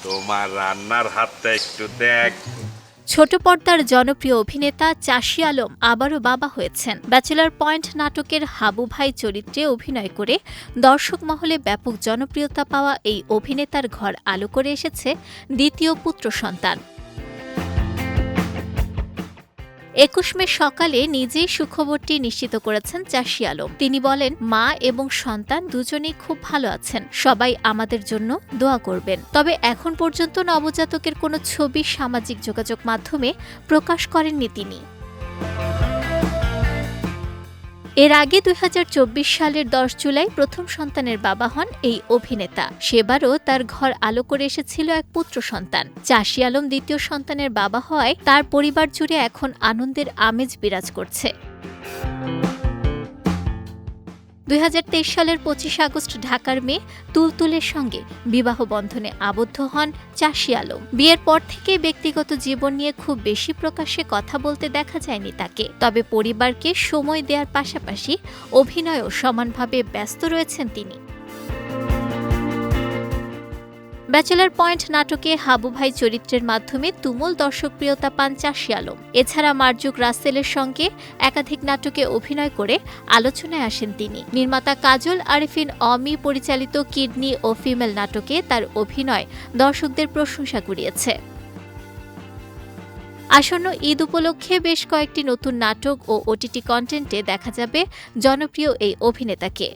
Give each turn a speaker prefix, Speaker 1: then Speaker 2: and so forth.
Speaker 1: তোমার রান্নার হাতটা একটু দেখ।
Speaker 2: ছোট পর্দার জনপ্রিয় অভিনেতা চাষী আলম আবারও বাবা হয়েছেন। ব্যাচেলর পয়েন্ট নাটকের হাবু ভাই চরিত্রে অভিনয় করে দর্শক মহলে ব্যাপক জনপ্রিয়তা পাওয়া এই অভিনেতার ঘর আলো করে এসেছে দ্বিতীয় পুত্র সন্তান। ২১ মে সকালে নিজেই সুখবরটি নিশ্চিত করেছেন চাষী আলম। তিনি বলেন, মা এবং সন্তান দুজনেই খুব ভালো আছেন, সবাই আমাদের জন্য দোয়া করবেন। তবে এখন পর্যন্ত নবজাতকের কোনো ছবি সামাজিক যোগাযোগ মাধ্যমে প্রকাশ করেননি তিনি। এর আগে ২০২৪ সালের ১০ জুলাই প্রথম সন্তানের বাবা হন এই অভিনেতা। সেবারও তার ঘর আলো করে এসেছিল এক পুত্র সন্তান। চাষী আলম দ্বিতীয় সন্তানের বাবা হওয়ায় তার পরিবার জুড়ে এখন আনন্দের আমেজ বিরাজ করছে। ২০২৩ সালের ২৫ আগস্ট ঢাকার মেয়ে তুলতুলের সঙ্গে বিবাহ বন্ধনে আবদ্ধ হন চাষী আলম। বিয়ের পর থেকে ব্যক্তিগত জীবন নিয়ে খুব বেশি প্রকাশ্যে কথা বলতে দেখা যায়নি তাকে। তবে পরিবারকে সময় দেওয়ার পাশাপাশি অভিনয়েও সমানভাবে ব্যস্ত রয়েছেন তিনি। ব্যাচেলর পয়েন্ট নাটকে হাবু ভাই চরিত্রের মাধ্যমে তুমুল দর্শকপ্রিয়তা পান চাষী আলম। এছাড়া মার্জুক রাসেলের সঙ্গে একাধিক নাটকে অভিনয় করে আলোচনায় আসেন তিনি। নির্মাতা কাজল আরেফিন অমি পরিচালিত কিডনি ও ফিমেল নাটকে তার অভিনয় দর্শকদের প্রশংসা কুড়িয়েছে। আসন্ন ঈদ উপলক্ষে বেশ কয়েকটি নতুন নাটক ও ওটিটি কন্টেন্টে দেখা যাবে জনপ্রিয় এই অভিনেতাকে।